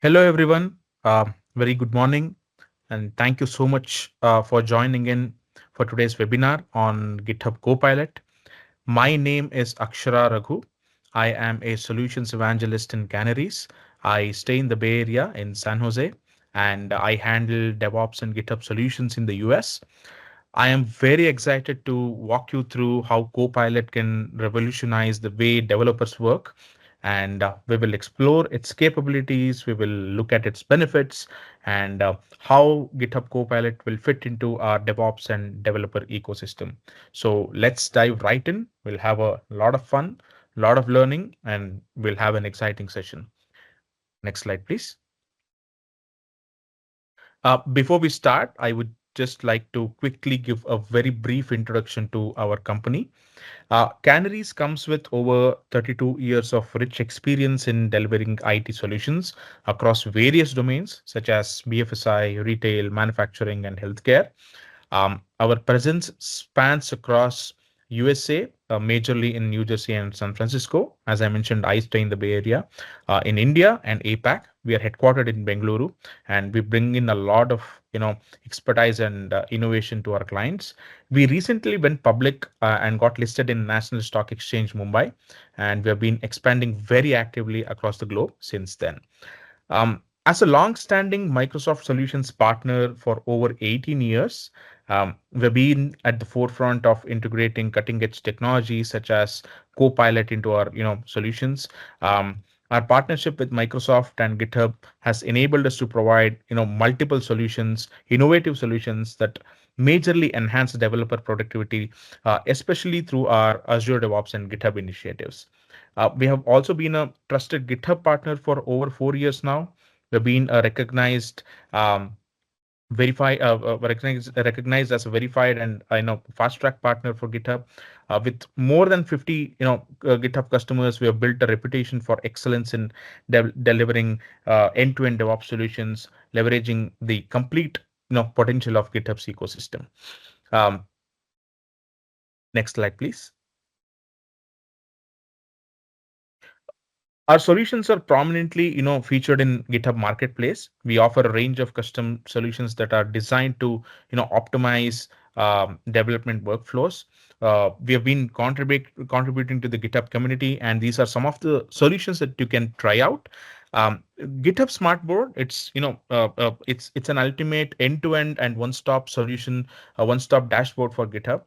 Hello, everyone. Very good morning, and thank you so much for joining in for today's webinar on GitHub Copilot. My name is Akshara Raghu. I am a solutions evangelist in Canarys. I stay in the Bay Area in San Jose, and I handle DevOps and GitHub Solutions in the US. I am very excited to walk you through how Copilot can revolutionize the way developers work. And we will explore its capabilities, we will look at its benefits, and how GitHub Copilot will fit into our DevOps and developer ecosystem. So let's dive right in. We'll have a lot of fun, a lot of learning, and we'll have an exciting session. Next slide, please. Before we start, I would just like to quickly give a very brief introduction to our company. Canaries comes with over 32 years of rich experience in delivering IT solutions across various domains such as BFSI, retail, manufacturing, and healthcare. Our presence spans across USA, majorly in New Jersey and San Francisco. As I mentioned, I stay in the Bay Area. In India and APAC, we are headquartered in Bengaluru, and we bring in a lot of expertise and innovation to our clients. We recently went public and got listed in National Stock Exchange Mumbai, and we have been expanding very actively across the globe since then. As a long-standing Microsoft Solutions partner for over 18 years, we've been at the forefront of integrating cutting-edge technologies such as Copilot into our solutions. Our partnership with Microsoft and GitHub has enabled us to provide multiple solutions, innovative solutions that majorly enhance developer productivity, especially through our Azure DevOps and GitHub initiatives. We have also been a trusted GitHub partner for over 4 years now. We've been a recognized recognized as a verified and fast track partner for GitHub. With more than 50 GitHub customers, we have built a reputation for excellence in delivering end-to-end DevOps solutions, leveraging the complete potential of GitHub's ecosystem. Um, Next slide, please. Our solutions are prominently, featured in GitHub Marketplace. We offer a range of custom solutions that are designed to, optimize development workflows. We have been contributing to the GitHub community, and these are some of the solutions that you can try out. GitHub Smartboard, it's an ultimate end-to-end and one-stop solution, a one-stop dashboard for GitHub.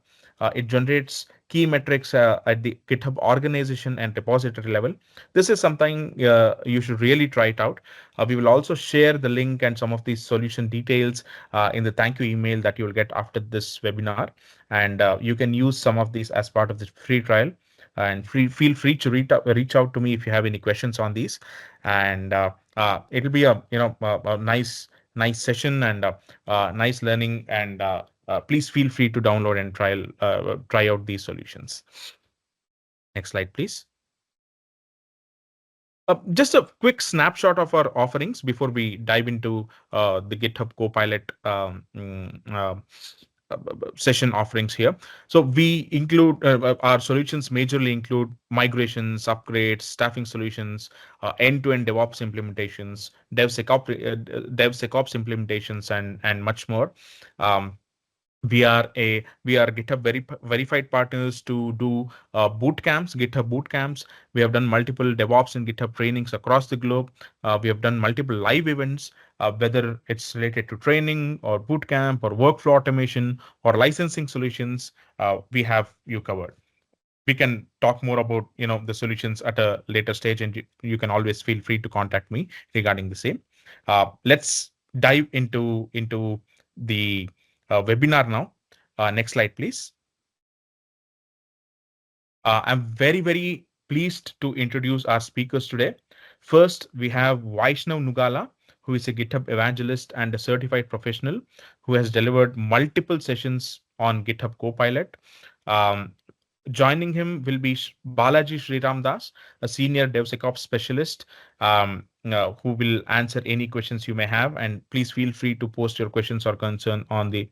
It generates key metrics at the GitHub organization and repository level. This is something you should really try it out. We will also share the link and some of these solution details in the thank you email that you will get after this webinar. And you can use some of these as part of the free trial. And feel free to reach out to me if you have any questions on these. And it'll be a nice session and nice learning. And please feel free to download and try out these solutions. Next slide, please. Just a quick snapshot of our offerings before we dive into the GitHub Copilot session offerings here. So we include our solutions majorly include migrations, upgrades, staffing solutions, end-to-end DevOps implementations, DevSecOps implementations, and much more. We are GitHub verified partners to do boot camps, GitHub boot camps. We have done multiple DevOps and GitHub trainings across the globe. We have done multiple live events, whether it's related to training or boot camp or workflow automation or licensing solutions. We have you covered. We can talk more about the solutions at a later stage, and you can always feel free to contact me regarding the same. Let's dive into the webinar now. Next slide, please. I'm very pleased to introduce our speakers today. First, we have Vaishnav Nugala, who is a GitHub evangelist and a certified professional who has delivered multiple sessions on GitHub Copilot. Um, Joining him will be Balaji Sriram Das, a senior DevSecOps specialist, who will answer any questions you may have. And please feel free to post your questions or concerns on the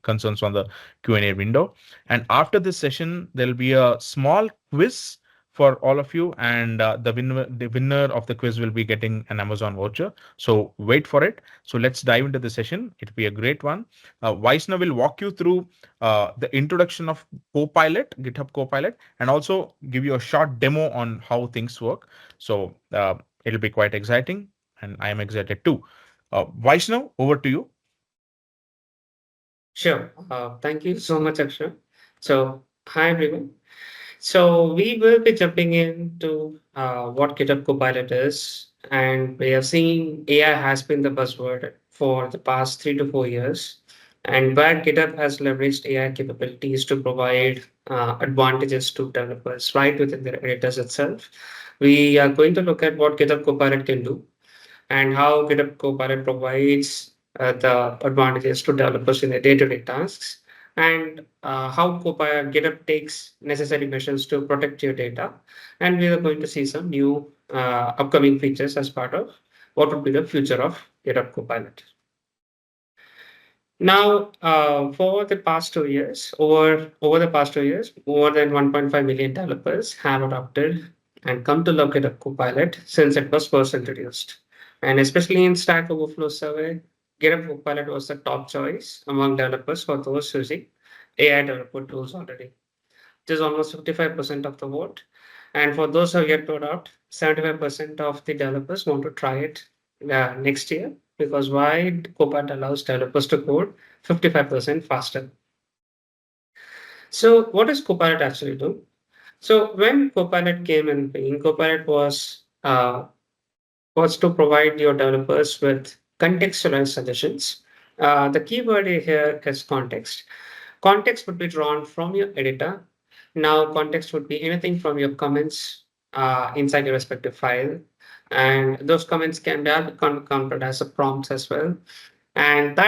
Q&A window. And after this session, there'll be a small quiz for all of you, and the winner of the quiz will be getting an Amazon voucher. So wait for it. So let's dive into the session. It'll be a great one. Vaishnav will walk you through the introduction of Copilot, GitHub Copilot, and also give you a short demo on how things work. So it'll be quite exciting, and I am excited too. Vaishnav, over to you. Sure. Thank you so much, Akshay. So, hi everyone. So, we will be jumping into what GitHub Copilot is, and we have seen AI has been the buzzword for the past 3 to 4 years, and where GitHub has leveraged AI capabilities to provide advantages to developers right within their editors itself. We are going to look at what GitHub Copilot can do and how GitHub Copilot provides the advantages to developers in their day-to-day tasks, and how GitHub takes necessary measures to protect your data. And we are going to see some new upcoming features as part of what would be the future of GitHub Copilot. Now, for the past 2 years, over the past 2 years, more than 1.5 million developers have adopted and come to love GitHub Copilot since it was first introduced. And especially in Stack Overflow survey, GitHub Copilot was the top choice among developers for those using AI developer tools already. It is almost 55% of the vote. And for those who are yet to adopt, 75% of the developers want to try it next year, because why Copilot allows developers to code 55% faster. So what does Copilot actually do? So when Copilot came in being, Copilot was to provide your developers with contextualized suggestions. The keyword here is context. Context would be drawn from your editor. Now, context would be anything from your comments inside your respective file. And those comments can be counted as a prompts as well. And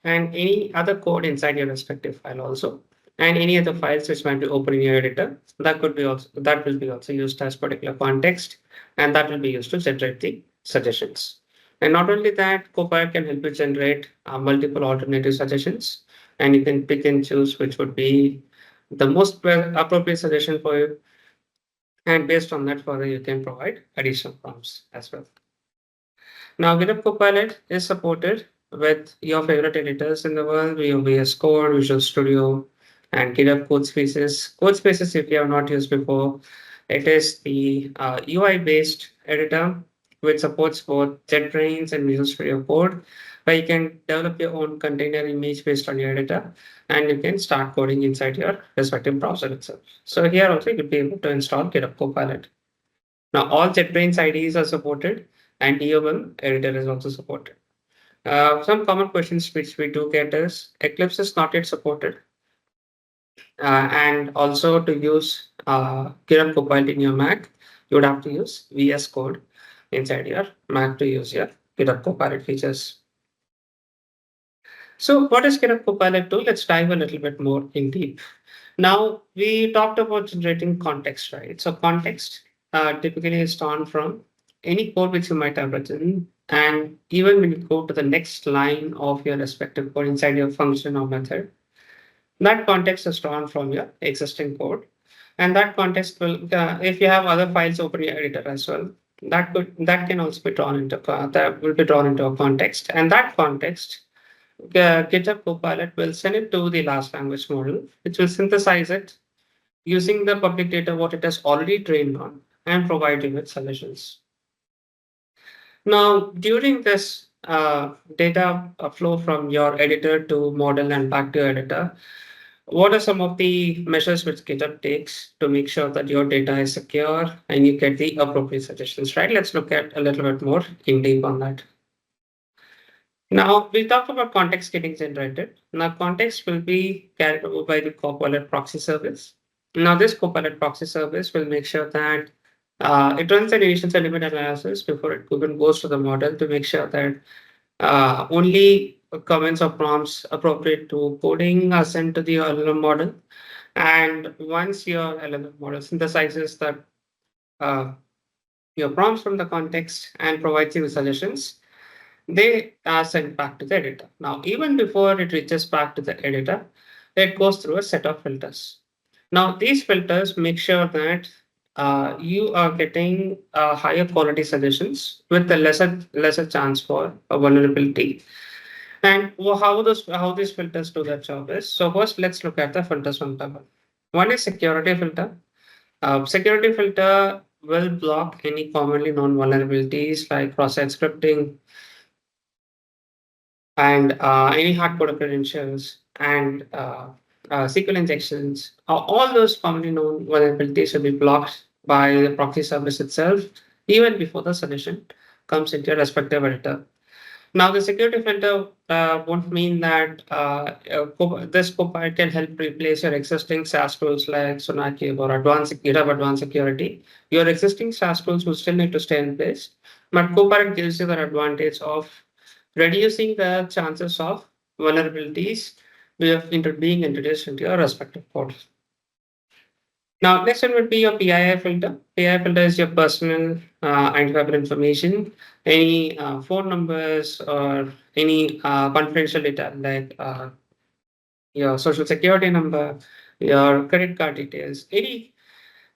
any other code inside your respective file also. And any other files which might be open in your editor, that will be also used as particular context, and that will be used to generate the suggestions. And not only that, Copilot can help you generate multiple alternative suggestions, and you can pick and choose which would be the most appropriate suggestion for you. And based on that, further you can provide additional prompts as well. Now, GitHub Copilot is supported with your favorite editors in the world, VS Code, Visual Studio, and GitHub Codespaces. Codespaces, if you have not used before, it is the UI-based editor which supports both JetBrains and Visual Studio Code, where you can develop your own container image based on your editor, and you can start coding inside your respective browser itself. So here also you'll be able to install GitHub Copilot. Now, all JetBrains IDs are supported, and DOM editor is also supported. Some common questions which we do get is Eclipse is not yet supported, and also to use GitHub Copilot in your Mac, you would have to use VS Code inside your Mac to use your GitHub Copilot features. So, what does GitHub Copilot do? Let's dive a little bit more in deep. Now, we talked about generating context, right? So, context typically is drawn from any code which you might have written. And even when you go to the next line of your respective code inside your function or method, that context is drawn from your existing code. And that context will, if you have other files open in your editor as well, that can also be drawn into that will be drawn into a context. And that context, GitHub Copilot will send it to the large language model, which will synthesize it using the public data what it has already trained on and provide you with solutions. Now, during this data flow from your editor to model and back to your editor, what are some of the measures which GitHub takes to make sure that your data is secure and you get the appropriate suggestions, right? Let's look at a little bit more in deep on that. Now, we talked about context getting generated. Now, context will be carried over by the Copilot proxy service. Now, this Copilot proxy service will make sure that it runs an initial sentiment analysis before it even goes to the model to make sure that only comments or prompts appropriate to coding are sent to the LLM model. And once your LLM model synthesizes that your prompts from the context and provides you with suggestions, they are sent back to the editor. Now, even before it reaches back to the editor, it goes through a set of filters. Now, these filters make sure that you are getting higher quality suggestions with a lesser chance for a vulnerability. And how these filters do their job is, so first let's look at the filters one by one. One is security filter. Security filter will block any commonly known vulnerabilities like cross-site scripting and any hard-coded credentials and SQL injections. All those commonly known vulnerabilities will be blocked by the proxy service itself, even before the solution comes into your respective editor. Now, the security filter won't mean that this Copilot can help replace your existing SaaS tools like Sonaki or GitHub Advanced Security. Your existing SaaS tools will still need to stay in place, but Copilot gives you the advantage of reducing the chances of vulnerabilities being introduced into your respective code. Now, next one would be your PII filter. PII filter is your personal identifiable information, any phone numbers or any confidential data like your social security number, your credit card details, any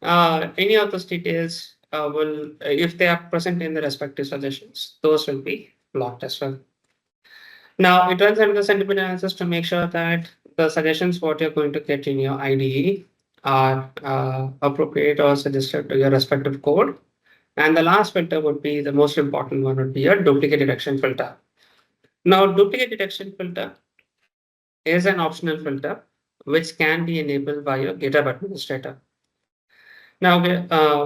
of those details will, if they are present in the respective suggestions, those will be blocked as well. Now, it runs under the sentiment analysis to make sure that the suggestions what you're going to get in your IDE are appropriate or suggested to your respective code. And the last filter would be the most important one would be your duplicate detection filter. Now, duplicate detection filter is an optional filter which can be enabled by your GitHub administrator. Now,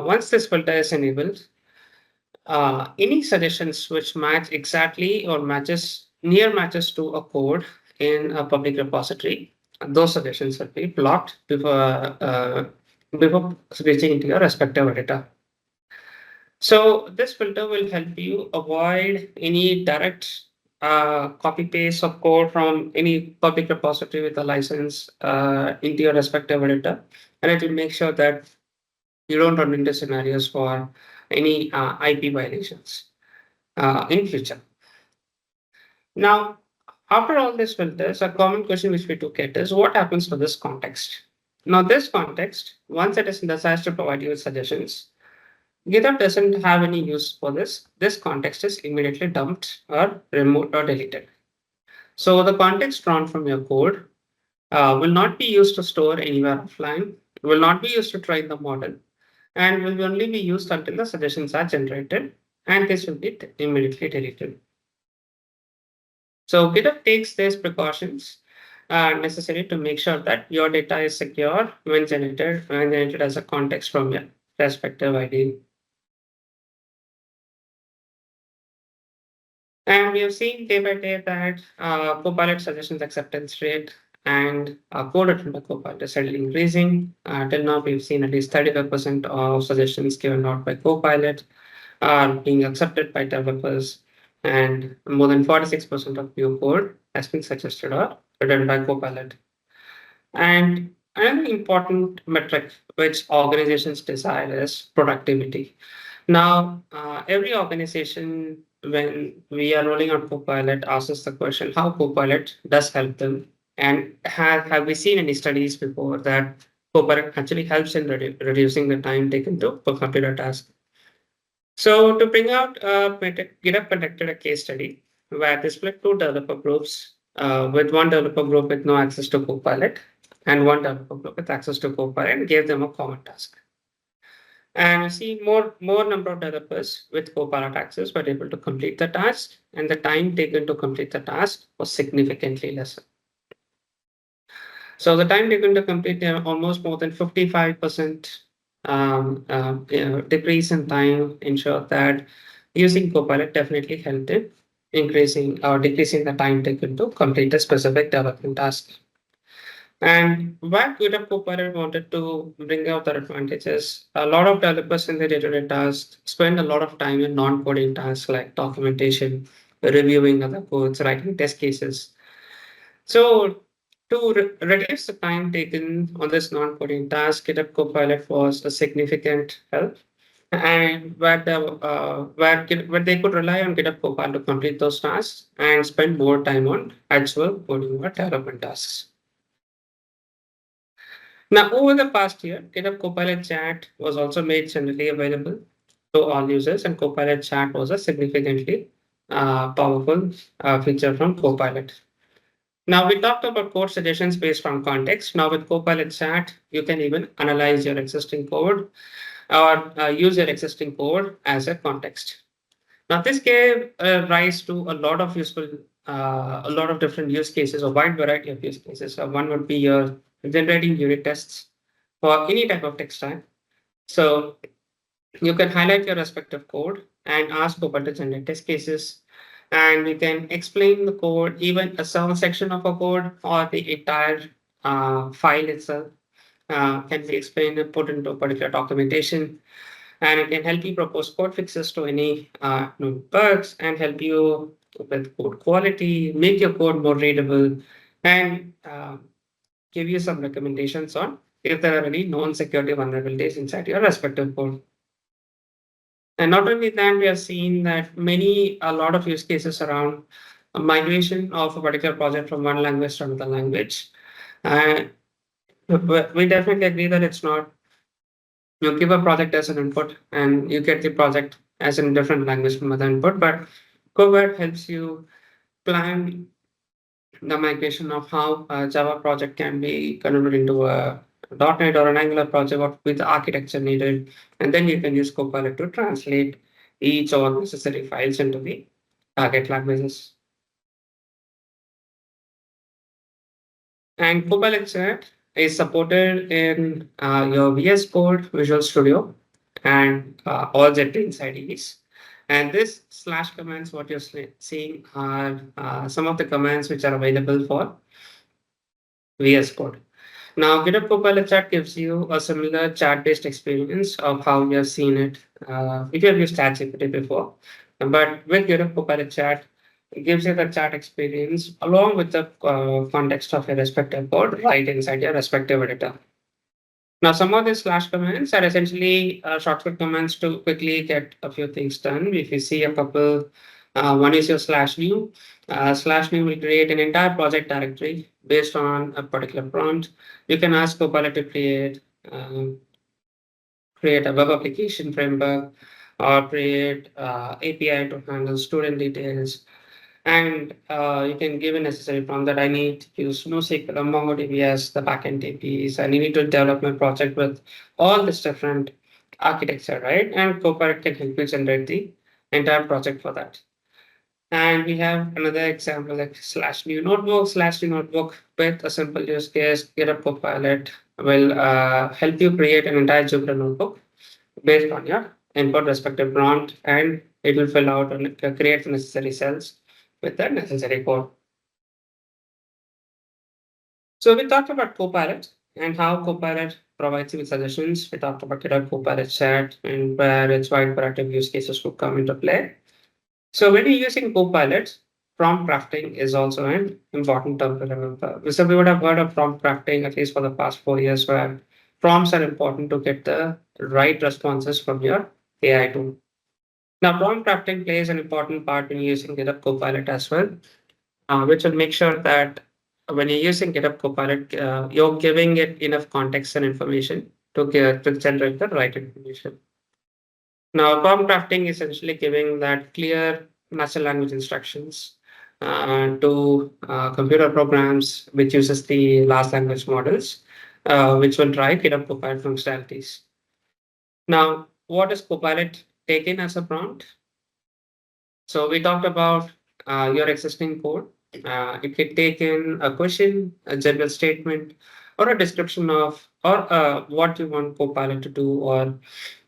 once this filter is enabled, any suggestions which match exactly or near matches to a code in a public repository, those suggestions will be blocked before switching into your respective editor. So this filter will help you avoid any direct copy paste of code from any public repository with a license into your respective editor, and it will make sure that you don't run into scenarios for any IP violations in future. Now, after all these filters, a common question which we do get is what happens to this context? Now, this context, once it is synthesized to provide you with suggestions, GitHub doesn't have any use for this. This context is immediately dumped or removed or deleted. So the context drawn from your code will not be used to store anywhere offline, will not be used to train the model, and will only be used until the suggestions are generated, and this will be immediately deleted. So GitHub takes these precautions necessary to make sure that your data is secure when generated as a context from your respective ID. And we have seen day by day that Copilot suggestions acceptance rate and code written by Copilot is steadily increasing. Till now, we've seen at least 35% of suggestions given out by Copilot are being accepted by developers, and more than 46% of new code has been suggested or written by Copilot. And another important metric which organizations desire is productivity. Now, every organization, when we are rolling out Copilot, asks us the question how Copilot does help them. And have we seen any studies before that Copilot actually helps in reducing the time taken to complete a task? So, to bring out GitHub conducted a case study where they split two developer groups, with one developer group with no access to Copilot and one developer group with access to Copilot, and gave them a common task. And you see more number of developers with Copilot access were able to complete the task, and the time taken to complete the task was significantly lesser. So the time taken to complete almost more than 55% decrease in time ensured that using Copilot definitely helped in increasing or decreasing the time taken to complete a specific development task. And what GitHub Copilot wanted to bring out the advantages, a lot of developers in their day-to-day tasks spend a lot of time in non-coding tasks like documentation, reviewing other codes, writing test cases. So to reduce the time taken on this non-coding task, GitHub Copilot was a significant help. And where they could rely on GitHub Copilot to complete those tasks and spend more time on actual coding or development tasks. Now, over the past year, GitHub Copilot Chat was also made generally available to all users, and Copilot Chat was a significantly powerful feature from Copilot. Now, we talked about code suggestions based on context. Now, with Copilot Chat, you can even analyze your existing code or use your existing code as a context. Now, this gave rise to a lot of different use cases, a wide variety of use cases. One would be your generating unit tests for any type of text type. So you can highlight your respective code and ask Copilot to generate test cases. And you can explain the code, even a small section of a code or the entire file itself can be explained and put into a particular documentation. And it can help you propose code fixes to any known bugs and help you with code quality, make your code more readable, and give you some recommendations on if there are any known security vulnerabilities inside your respective code. And not only that, we have seen that a lot of use cases around a migration of a particular project from one language to another language. And we definitely agree that it's not, you give a project as an input and you get the project as in different language from other input, but Copilot helps you plan the migration of how a Java project can be converted into a .NET or an Angular project, what with the architecture needed, and then you can use Copilot to translate each all necessary files into the target languages. And Copilot Chat is supported in your VS Code, Visual Studio, and all JetBrains IDEs. And this slash commands, what you're seeing are some of the commands which are available for VS Code. Now, GitHub Copilot Chat gives you a similar chat-based experience of how you have seen it if you have used ChatGPT before. But with GitHub Copilot Chat, it gives you the chat experience along with the context of your respective code right inside your respective editor. Now, some of these slash commands are essentially shortcut commands to quickly get a few things done. If you see a couple, one is your slash new. Slash new will create an entire project directory based on a particular prompt. You can ask Copilot to um, create a web application framework or create API to handle student details, and you can give a necessary prompt that I need to use NoSQL or MongoDB as the backend APIs, and I need to develop my project with all this different architecture, right? And Copilot can help you generate the entire project for that. And we have another example like slash new notebook with a simple use case. GitHub Copilot will help you create an entire Jupyter notebook based on your input respective prompt, and it will fill out and create the necessary cells with the necessary code. So we talked about Copilot and how Copilot provides you with suggestions. We talked about GitHub Copilot Chat and where its wide variety of use cases would come into play. So when you're using Copilot, prompt crafting is also an important term to remember. So we would have heard of prompt crafting at least for the past 4 years, where prompts are important to get the right responses from your AI tool. Now, prompt crafting plays an important part when you're using GitHub Copilot as well, which will make sure that when you're using GitHub Copilot, you're giving it enough context and information to generate the right information. Now, prompt crafting is essentially giving that clear natural language instructions to computer programs which uses the large language models, which will drive GitHub Copilot functionalities. Now, what does Copilot take in as a prompt? So we talked about your existing code. It can take in a question, a general statement, or a description of or what you want Copilot to do or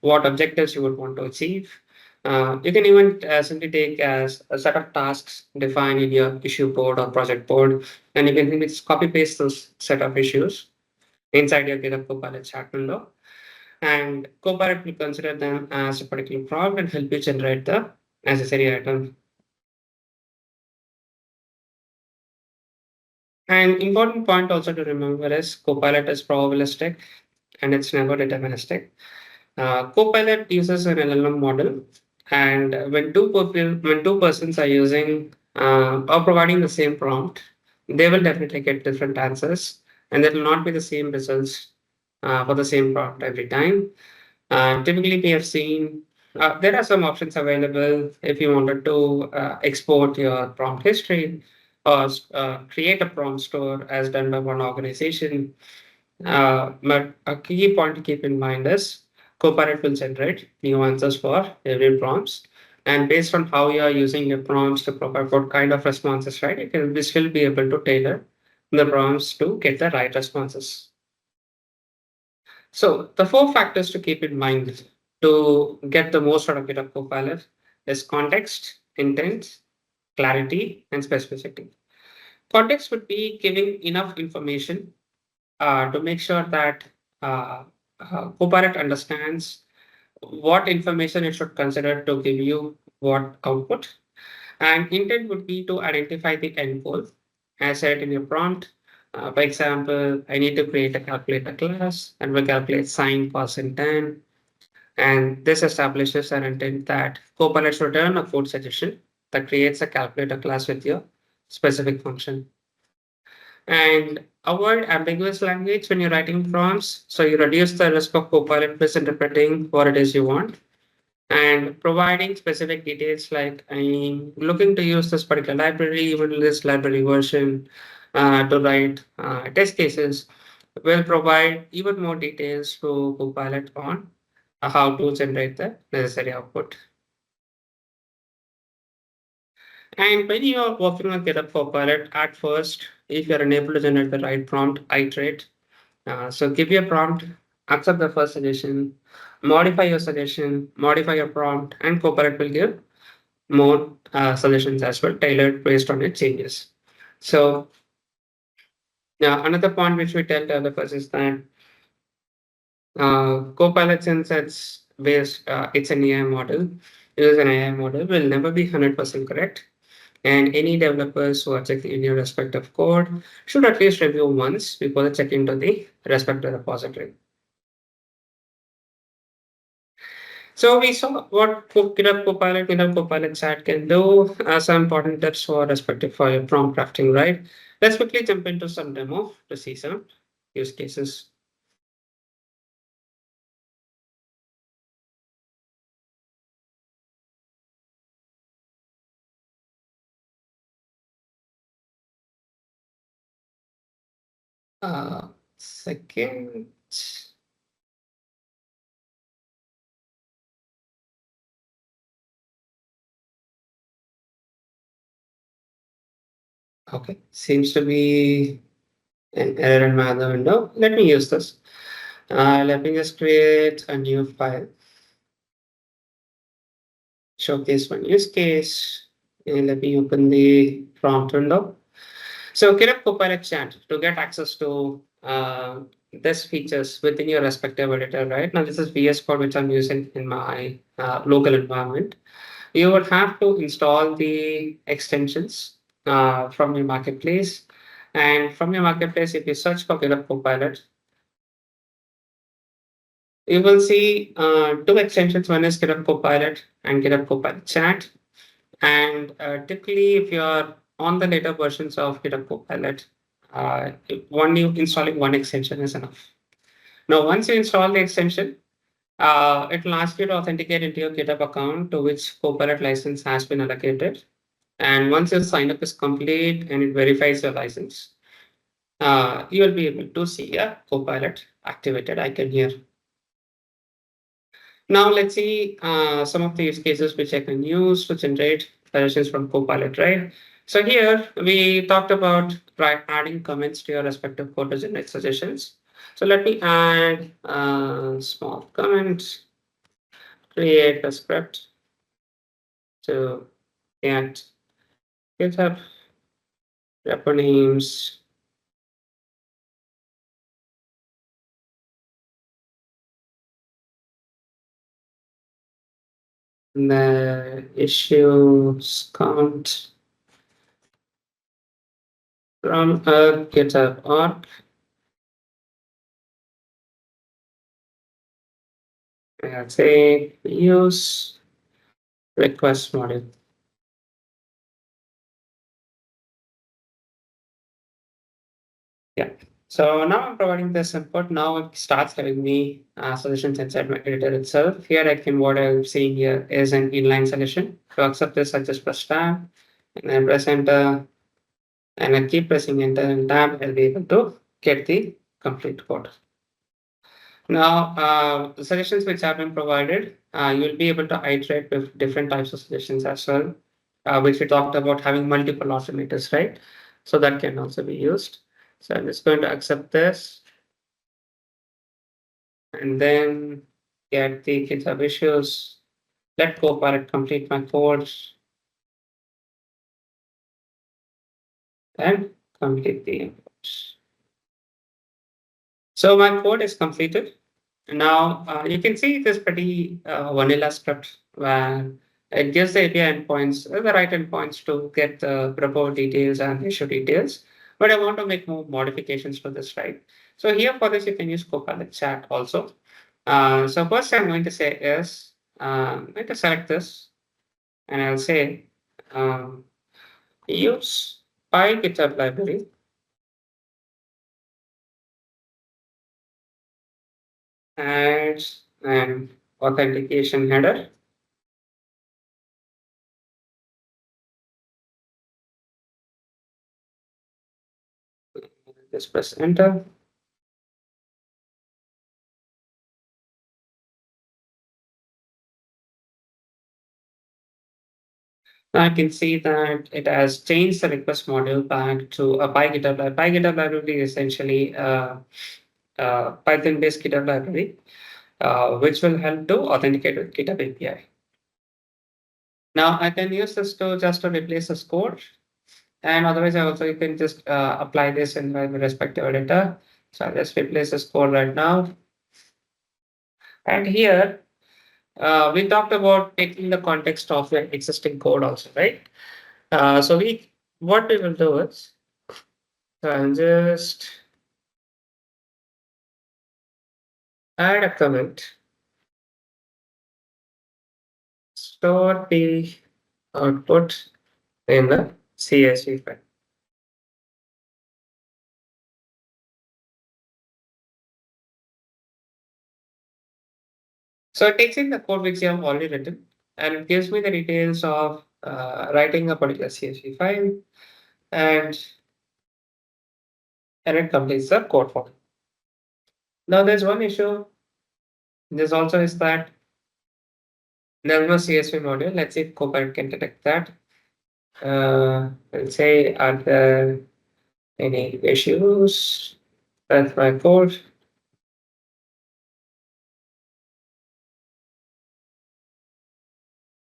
what objectives you would want to achieve. You can even simply take as a set of tasks defined in your issue board or project board, and you can just copy paste those set of issues inside your GitHub Copilot chat window. And Copilot will consider them as a particular prompt and help you generate the necessary item. An important point also to remember is Copilot is probabilistic and it's never deterministic. Copilot uses an LLM model, and when two persons are using or providing the same prompt, they will definitely get different answers, and it will not be the same results for the same prompt every time. Typically, we have seen there are some options available if you wanted to export your prompt history or create a prompt store as done by one organization. But a key point to keep in mind is Copilot will generate new answers for every prompts. And based on how you are using your prompts to provide what kind of responses, right, you can still be able to tailor the prompts to get the right responses. So the four factors to keep in mind to get the most out of GitHub Copilot is context, intent, clarity, and specificity. Context would be giving enough information to make sure that uh, Copilot understands what information it should consider to give you what output. And intent would be to identify the end goal, as said in your prompt. For example, I need to create a calculator class and we calculate sine, cos, and tan. And this establishes an intent that Copilot should return a code suggestion that creates a calculator class with your specific function. And avoid ambiguous language when you're writing prompts. So you reduce the risk of Copilot misinterpreting what it is you want and providing specific details like I'm looking to use this particular library, even this library version to write test cases will provide even more details to Copilot on how to generate the necessary output. And when you are working on GitHub Copilot, at first, if you're unable to generate the right prompt, iterate. So give your prompt, accept the first suggestion, modify your prompt, and Copilot will give more suggestions as well, tailored based on its changes. So now another point which we tell developers is that Copilot, since it's an AI model, it is an AI model, will never be 100% correct. And any developers who are checking in your respective code should at least review once before they check into the respective repository. So we saw what GitHub Copilot Chat can do, some important tips for respective for your prompt crafting, right? Let's quickly jump into some demo to see some use cases. Second. Okay, seems to be an error in my other window. Let me use this. Let me just create a new file, showcase one use case, and let me open the prompt window. So GitHub Copilot Chat to get access to this features within your respective editor, right? Now this is VS Code which I'm using in my local environment. You would have to install the extensions from your marketplace. And from your marketplace, if you search for GitHub Copilot, you will see two extensions. One is GitHub Copilot and GitHub Copilot Chat. And typically, if you are on the later versions of GitHub Copilot, installing one extension is enough. Now, once you install the extension, it will ask you to authenticate into your GitHub account to which Copilot license has been allocated. And once your sign up is complete and it verifies your license, you will be able to see a Copilot activated icon here. Now let's see some of the use cases which I can use to generate suggestions from Copilot, right? So here we talked about adding comments to your respective code to generate suggestions. So let me add a small comment, create a script to get GitHub repo names, the issues count from a GitHub org. I'll say use request model. Yeah. So now I'm providing this input. Now it starts giving me solutions inside my editor itself. Here I can, what I'm seeing here is an inline solution. To accept this, I just press tab and then press enter and I keep pressing enter and tab. I'll be able to get the complete code. Now, the suggestions which have been provided, you'll be able to iterate with different types of suggestions as well, which we talked about having multiple alternatives, right? So that can also be used. So I'm just going to accept this and then get the GitHub issues. Let Copilot complete my code and complete the inputs. So my code is completed. Now you can see it is pretty vanilla script where it gives the API endpoints, the right endpoints to get the report details and issue details. But I want to make more modifications to this, right? So here for this, you can use Copilot Chat also. So first I'm going to say is, I'm going to select this and I'll say um, use GitHub library and an authentication header. Just press enter. I can see that it has changed the request module back to a PyGitHub library. PyGitHub library is essentially a Python-based GitHub library, which will help to authenticate with GitHub API. Now I can use this to just to replace this code, and otherwise I also you can just apply this in my respective editor. So I'll just replace this code right now. And here we talked about taking the context of your existing code also, right? So we what we will do is I'll just add a comment, store the output in the CSV file. So it takes in the code which you have already written and it gives me the details of writing a particular CSV file and, and it completes the code for me. Now there's one issue. This also is that there's no CSV module. Let's see if Copilot can detect that. Let's say, are there any issues with my code?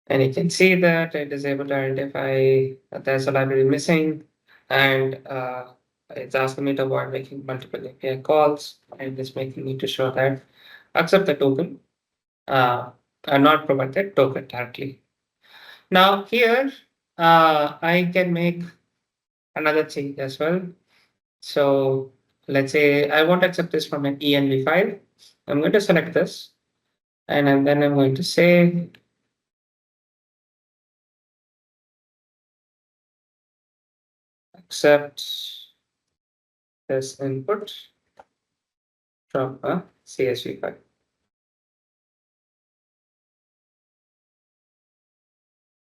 And you can see that it is able to identify that there's a library missing and it's asking me to avoid making multiple API calls and it's making me to show that accept the token and not provide the token directly. Now here I can make another change as well. So let's say I want to accept this from an env file. I'm going to select this and then I'm going to say accept this input from a CSV file.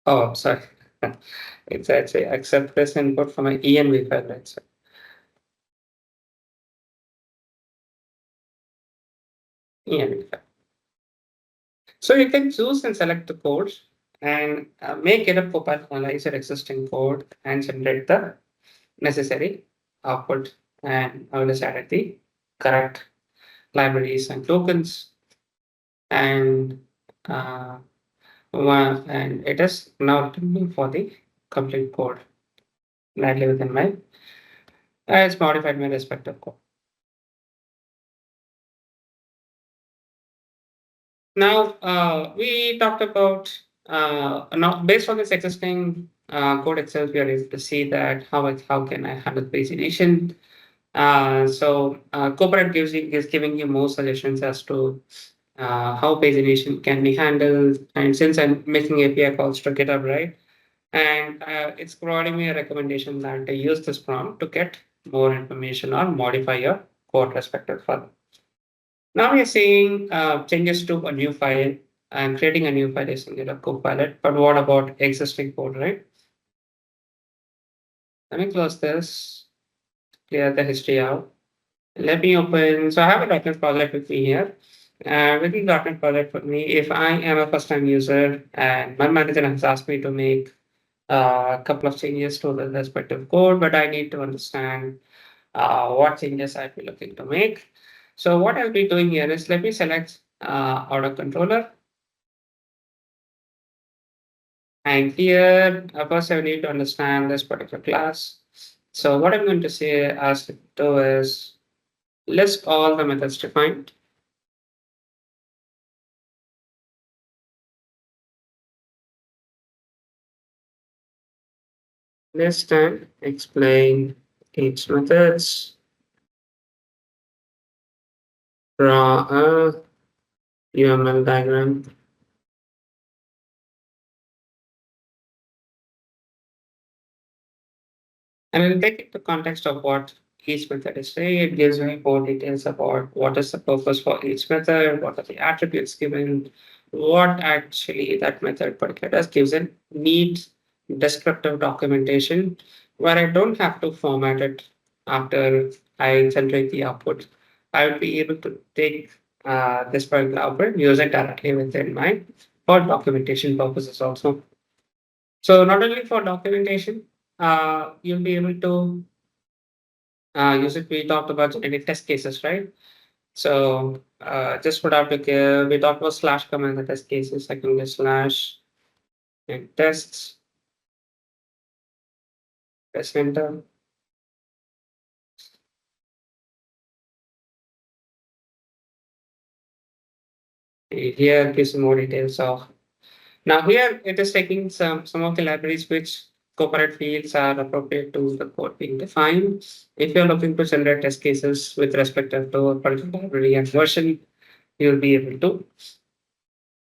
Oh, sorry. It's actually accept this input from an env file. Right? So env file. So you can choose and select the code and make it a Copilot analyze your existing code and generate the necessary output. And I will just add the correct libraries and tokens and and it is now written me for the complete code directly within my it's modified my respective code. Now we talked about now based on this existing code itself, we are able to see that how can I handle pagination. Copilot is giving you more suggestions as to how pagination can be handled. And since I'm making API calls to GitHub, right? And it's providing me a recommendation that I use this prompt to get more information or modify your code respective further. Now we are seeing changes to a new file and creating a new file is in GitHub Copilot. But what about existing code, right? Let me close this, clear the history out. Let me open. So I have a .NET project with me here. With the .NET project with me, if I am a first-time user and my manager has asked me to make a couple of changes to the respective code, but I need to understand what changes I'll be looking to make. So what I'll be doing here is let me select auto controller. And here, first I need to understand this particular class. So what I'm going to say ask it to do is list all the methods defined. List and explain each methods. Draw a UML diagram. And I'll take it to context of what each method is saying. It gives me more details about what is the purpose for each method, what are the attributes given, what actually that method particular does, gives a neat descriptive documentation where I don't have to format it after I generate the output. I will be able to take this particular output, use it directly within my for documentation purposes also. So not only for documentation, you'll be able to use it. We talked about any test cases, right? So just put out we talked about slash command the test cases. I can just slash and tests, press enter. Here gives more details of. Now here it is taking some of the libraries which Copilot fields are appropriate to the code being defined. If you're looking to generate test cases with respect to a particular library and version, you'll be able to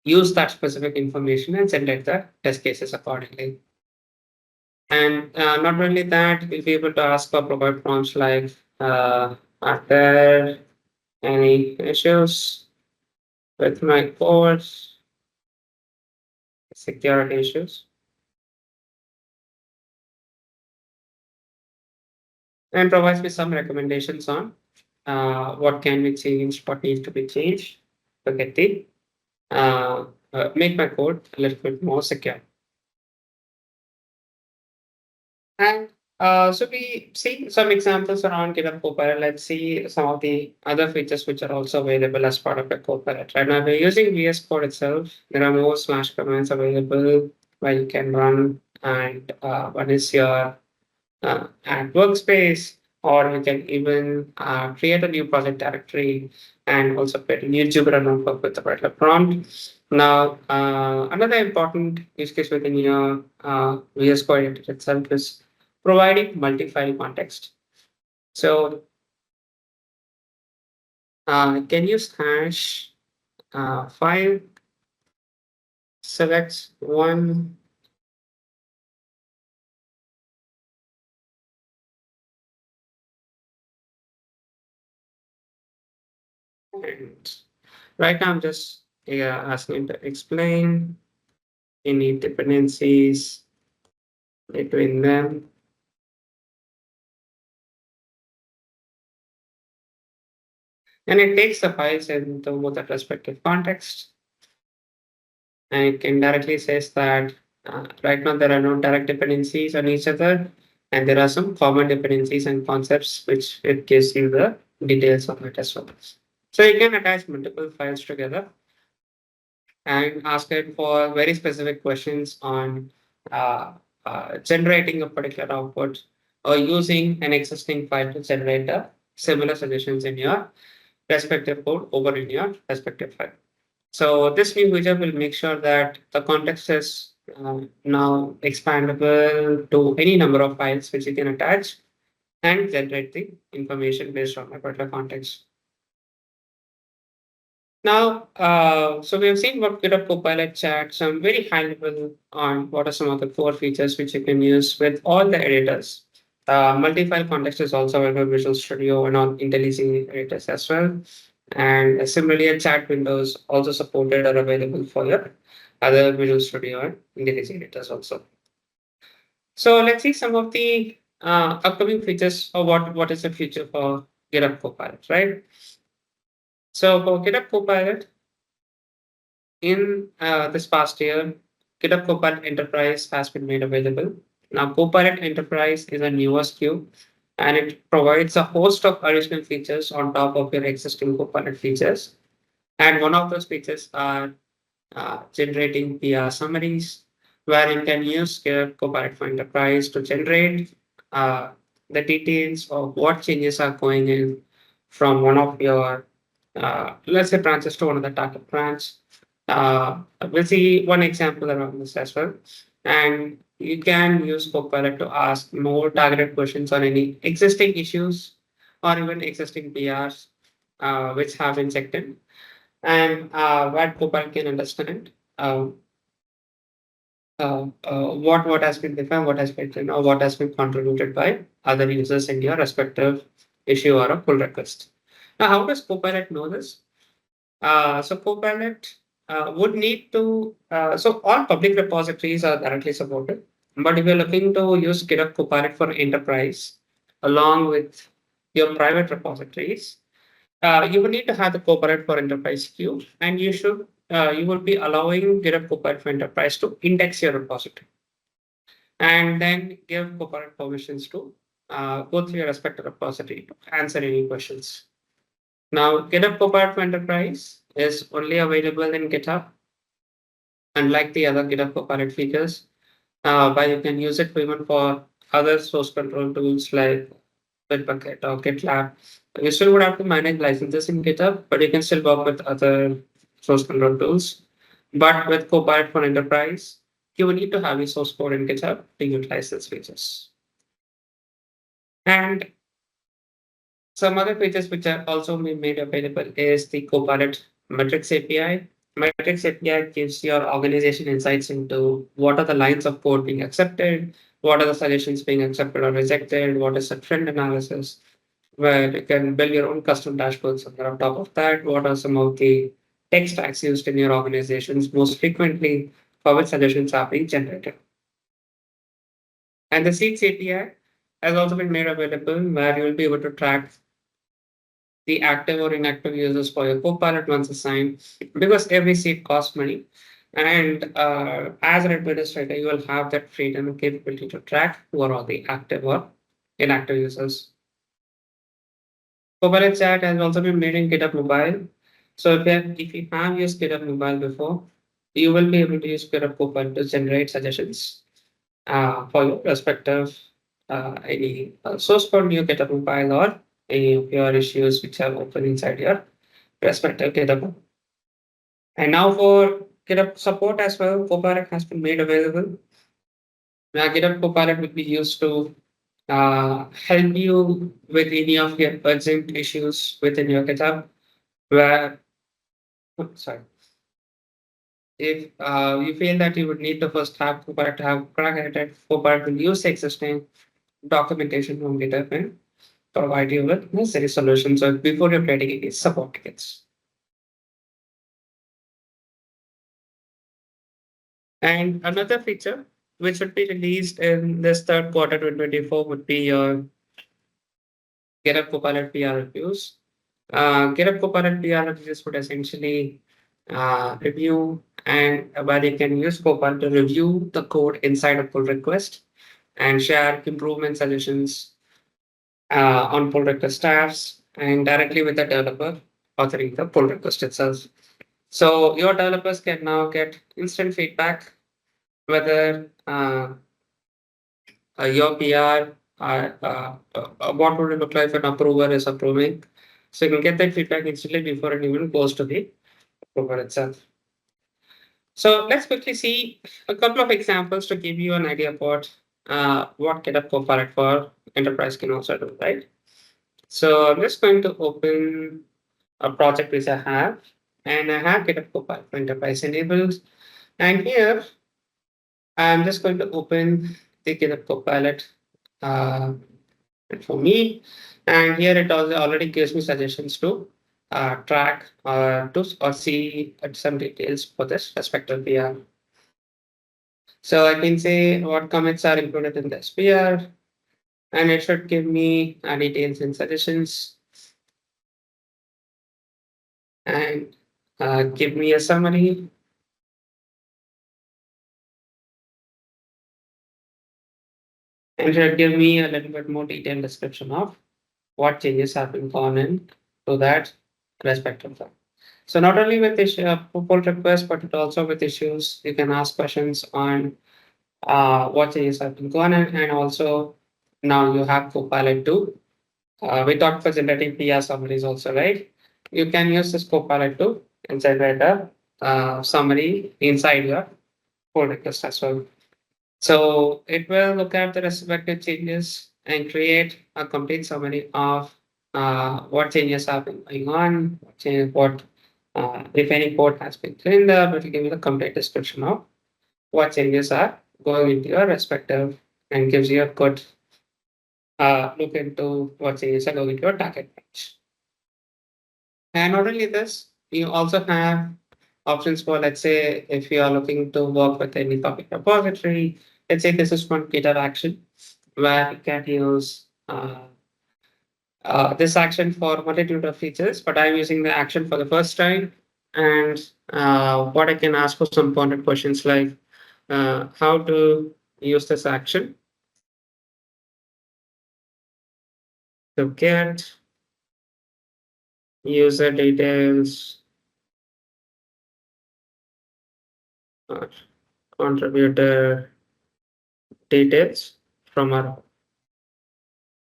use that specific information and generate the test cases accordingly. And not only that, we'll be able to ask or provide prompts like, are there any issues with my course, security issues, and provides me some recommendations on what can be changed, what needs to be changed to get the make my code a little bit more secure. And so we see some examples around GitHub Copilot. Let's see some of the other features which are also available as part of the Copilot. Right now, we're using VS Code itself. There are more slash commands available where you can run and one is your add workspace, or you can even create a new project directory and also create a new Jupyter notebook with the particular prompt. Now, another important use case within your VS Code editor itself is providing multi-file context. So, can you hash file, select one, and right now I'm just asking to explain any dependencies between them. And it takes the files into both the respective context, and it can directly says that right now there are no direct dependencies on each other, and there are some common dependencies and concepts which it gives you the details of it as well. So you can attach multiple files together and ask it for very specific questions on uh, generating a particular output or using an existing file to generate a similar solutions in your respective code over in your respective file. So this new feature will make sure that the context is now expandable to any number of files which you can attach and generate the information based on a particular context. Now, so we have seen what GitHub Copilot Chat, some very high level on what are some of the core features which you can use with all the editors. Multi-file context is also available in Visual Studio and on IntelliJ editors as well. And similarly, chat windows also supported or available for your other Visual Studio and IntelliJ editors also. So let's see some of the upcoming features or what is the future for GitHub Copilot, right? So for GitHub Copilot, in this past year, GitHub Copilot Enterprise has been made available. Now, Copilot Enterprise is a newer SKU and it provides a host of additional features on top of your existing Copilot features. And one of those features are generating PR summaries, where you can use GitHub Copilot for Enterprise to generate uh, the details of what changes are going in from one of your, let's say, branches to another target branch. We'll see one example around this as well. And you can use Copilot to ask more targeted questions on any existing issues or even existing PRs which have been checked in and what Copilot can understand uh, what has been defined, what has been done, or what has been contributed by other users in your respective issue or a pull request. Now, how does Copilot know this? So Copilot would need to, so all public repositories are directly supported. But if you're looking to use GitHub Copilot for enterprise along with your private repositories, you will need to have the Copilot for enterprise queue, and you will be allowing GitHub Copilot for enterprise to index your repository and then give Copilot permissions to go through your respective repository to answer any questions. Now, GitHub Copilot for Enterprise is only available in GitHub, unlike the other GitHub Copilot features, where you can use it even for other source control tools like Bitbucket or GitLab. You still would have to manage licenses in GitHub, but you can still work with other source control tools. But with Copilot for Enterprise, you will need to have a source code in GitHub to utilize these features. And some other features which are also been made available is the Copilot Metrics API. Metrics API gives your organization insights into what are the lines of code being accepted, what are the suggestions being accepted or rejected, what is the trend analysis, where you can build your own custom dashboards on top of that. What are some of the tech stacks used in your organizations most frequently for which suggestions are being generated? And the Seeds API has also been made available where you will be able to track the active or inactive users for your Copilot once assigned because every seat costs money. And as an administrator, you will have that freedom and capability to track who are all the active or inactive users. Copilot Chat has also been made in GitHub Mobile. So if you have used GitHub Mobile before, you will be able to use GitHub Copilot to generate suggestions for your respective any source code new GitHub Mobile or any of your issues which are open inside your respective GitHub. And now for GitHub support as well, Copilot has been made available. Now GitHub Copilot will be used to help you with any of your urgent issues within your GitHub. Where, sorry, if you feel that you would need to first have Copilot to have cracked Copilot will use existing documentation from GitHub and provide you with necessary solutions before you're creating any support tickets. And another feature which would be released in this third quarter 2024 would be your GitHub Copilot PR reviews. GitHub Copilot PR reviews would essentially review and where you can use Copilot to review the code inside a pull request and share improvement suggestions on pull request tabs and directly with the developer authoring the pull request itself. So your developers can now get instant feedback whether your PR, what would it look like if an approver is approving. So you can get that feedback instantly before it even goes to the approver itself. So let's quickly see a couple of examples to give you an idea about what GitHub Copilot for Enterprise can also do, right? So I'm just going to open a project which I have, and I have GitHub Copilot for Enterprise enabled. And here I'm just going to open the GitHub Copilot. for me. And here it also already gives me suggestions to track or see some details for this respective PR. So I can say what commits are included in this PR, and it should give me details and suggestions and give me a summary, and should give me a little bit more detailed description of what changes have been gone in to that respective file. So not only with issue, pull requests, but it also with issues, you can ask questions on what changes have been gone in, and also now you have Copilot too. We talked for generating PR summaries also, right? You can use this Copilot to generate a summary inside your pull request as well. So it will look at the respective changes and create a complete summary of what changes have been going on, if any code has been cleaned up. It will give you the complete description of what changes are going into your respective and gives you a good look into what changes are going into your target page. And not only this, you also have options for, let's say, if you are looking to work with any topic repository, let's say this is one GitHub action where you can use this action for multitude of features, but I'm using the action for the first time. And what I can ask for some important questions like how to use this action to get user details or contributor details from our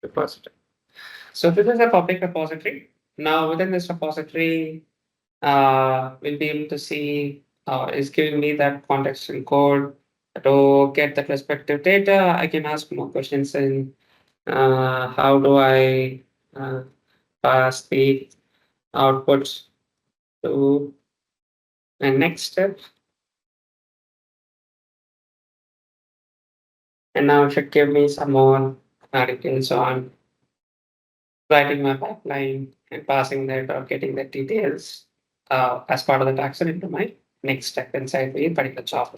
repository. So this is a public repository. Now within this repository, we'll be able to see is giving me that context and code to get that respective data. I can ask more questions in how do I uh, pass the outputs to the next step. And now it should give me some more details on writing my pipeline and passing that or getting the details as part of that action into my next step inside the particular job.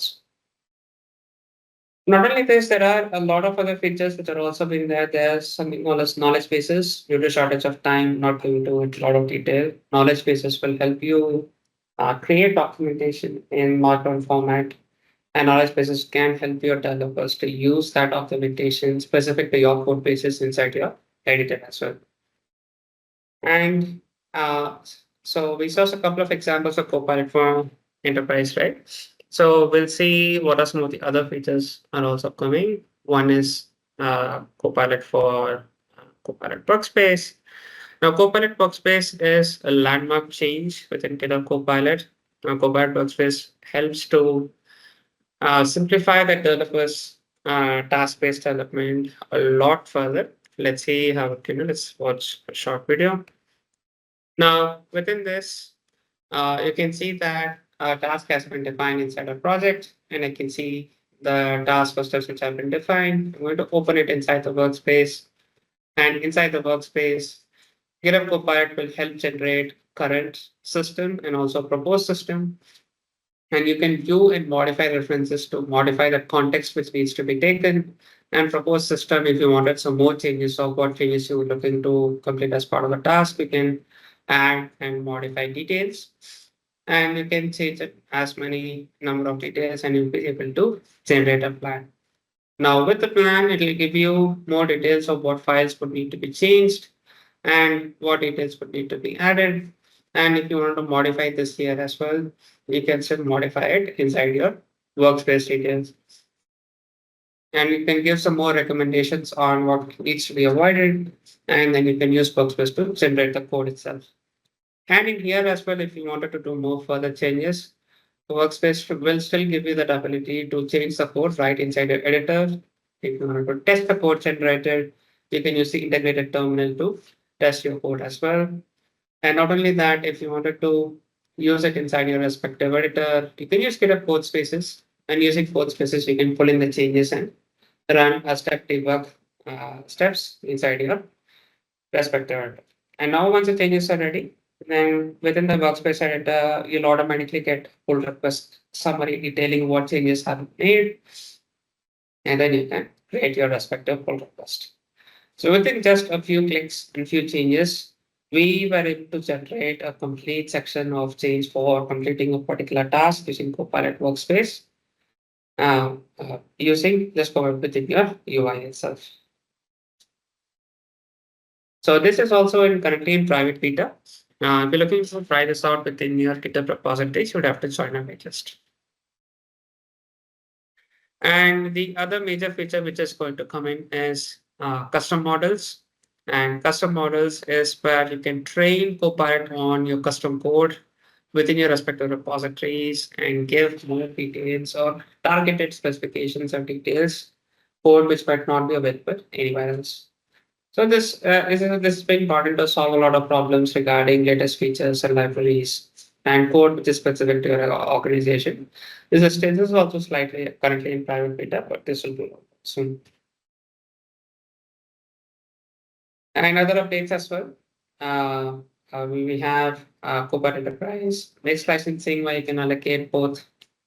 Not only this, there are a lot of other features which are also being there. There's something called as knowledge bases. Due to shortage of time, not going into a lot of detail. Knowledge bases will help you create documentation in markdown format, and knowledge bases can help your developers to use that documentation specific to your code bases inside your editor as well. And uh, so we saw a couple of examples of Copilot for Enterprise, right? So we'll see what are some of the other features are also coming. One is Copilot for Copilot Workspace. Now, Copilot Workspace is a landmark change within GitHub Copilot. Now, Copilot Workspace helps to simplify the developers' task-based development a lot further. Let's see how it can do. Let's watch a short video. Now, within this, you can see that a task has been defined inside a project, and I can see the task or steps which have been defined. I'm going to open it inside the workspace, and inside the workspace, GitHub Copilot will help generate current system and also proposed system. And you can view and modify references to modify the context which needs to be taken, and propose system if you wanted some more changes of what changes you were looking to complete as part of the task. You can add and modify details, and you can change it as many number of details, and you'll be able to generate a plan. Now with the plan, it will give you more details of what files would need to be changed and what details would need to be added. And if you want to modify this here as well, you can still modify it inside your workspace details. And you can give some more recommendations on what needs to be avoided. And then you can use workspace to generate the code itself. And in here as well, if you wanted to do more further changes, the workspace will still give you that ability to change the code right inside your editor. If you wanted to test the code generated, you can use the integrated terminal to test your code as well. And not only that, if you wanted to use it inside your respective editor, you can use GitHub code spaces. And using code spaces, you can pull in the changes and run a step debug steps inside your respective editor. And now once the changes are ready, then within the workspace editor, you'll automatically get pull request summary detailing what changes have been made, and then you can create your respective pull request. So within just a few clicks and few changes, we were able to generate a complete section of change for completing a particular task using Copilot Workspace, using just code within your UI itself. So this is also currently in private beta. If you're looking to try this out within your GitHub repository, you would have to join our waitlist. And the other major feature which is going to come in is custom models. And custom models is where you can train Copilot on your custom code within your respective repositories and give more details or targeted specifications or details, code which might not be available anywhere else. So this has been important to solve a lot of problems regarding latest features and libraries and code which is specific to your organization. This is also slightly currently in private beta, but this will be soon. And other updates as well. Uh, we have Copilot Enterprise, mixed licensing where you can allocate both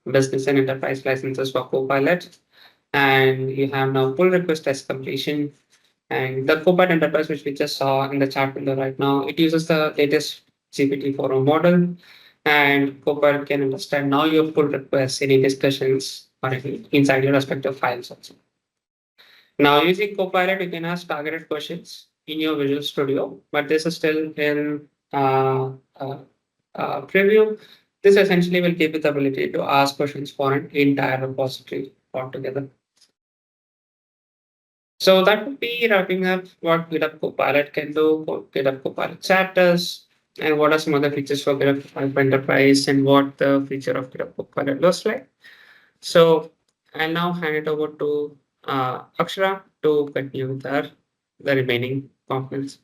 business and enterprise licenses for Copilot. And you have now pull request test completion. And the Copilot Enterprise, which we just saw in the chat window right now, it uses the latest GPT-4o model, and Copilot can understand now your pull requests, any discussions, or inside your respective files also. Now, using Copilot, you can ask targeted questions in your Visual Studio, but this is still in preview. This essentially will give you the ability to ask questions for an entire repository altogether. So that would be wrapping up what GitHub Copilot can do, what GitHub Copilot Chat does, and what are some other features for GitHub Copilot Enterprise, and what the feature of GitHub Copilot looks like. So I'll now hand it over to Akshara to continue with the remaining components.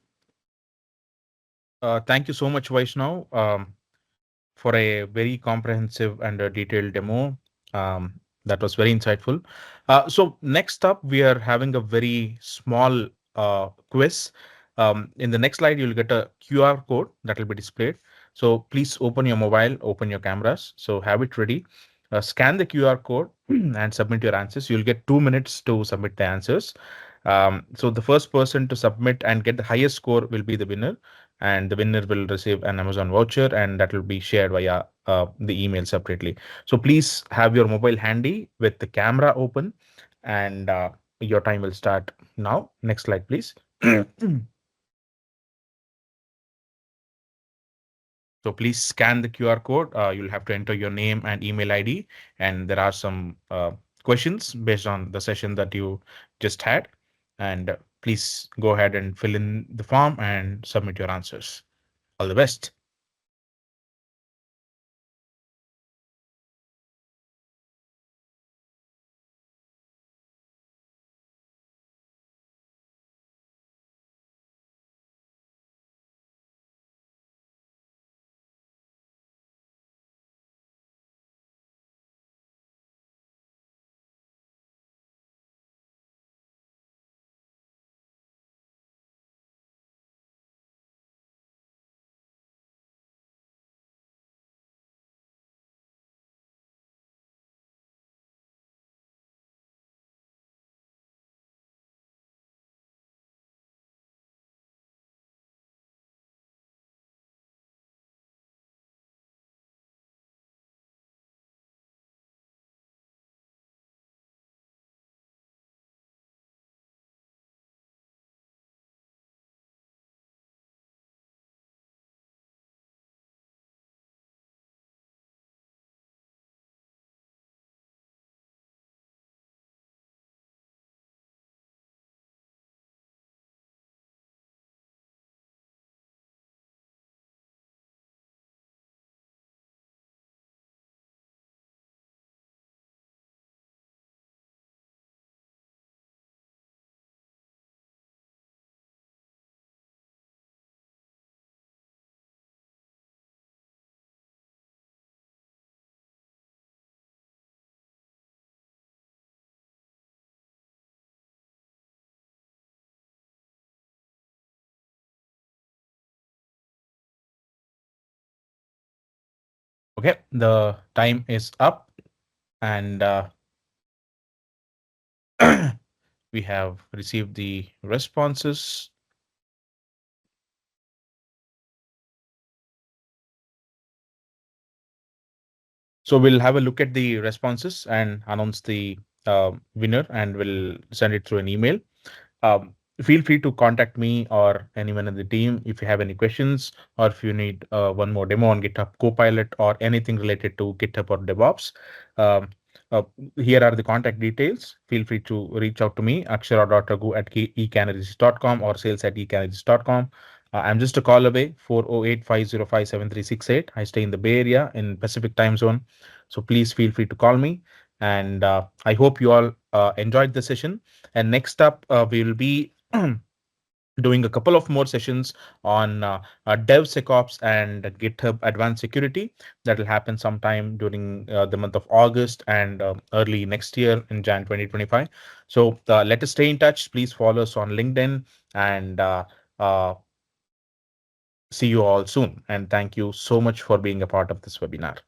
Thank you so much, Vaishnav, for a very comprehensive and a detailed demo. That was very insightful. So next up, we are having a very small quiz. In the next slide, you'll get a QR code that will be displayed. So please open your mobile, open your cameras. So have it ready. Scan the QR code and submit your answers. You'll get 2 minutes to submit the answers. So the first person to submit and get the highest score will be the winner, and the winner will receive an Amazon voucher, and that will be shared via the email separately. So please have your mobile handy with the camera open, and your time will start now. Next slide, please. So please scan the QR code. You'll have to enter your name and email ID, and there are some questions based on the session that you just had. And please go ahead and fill in the form and submit your answers. All the best. Okay, the time is up, and we have received the responses. So we'll have a look at the responses and announce the winner, and we'll send it through an email. Um, Feel free to contact me or anyone in the team if you have any questions, or if you need one more demo on GitHub Copilot or anything related to GitHub or DevOps. Um, uh, Here are the contact details. Feel free to reach out to me, akshara.raghu@eCanaries.com or sales@ecanaries.com. I'm just a call away, 408-505-7368. I stay in the Bay Area in Pacific time zone. So please feel free to call me. And I hope you all enjoyed the session. And next up, we will be doing a couple of more sessions on DevSecOps and GitHub Advanced Security. That will happen sometime during the month of August and early next year in Jan 2025. So let us stay in touch. Please follow us on LinkedIn, and uh, see you all soon. And thank you so much for being a part of this webinar.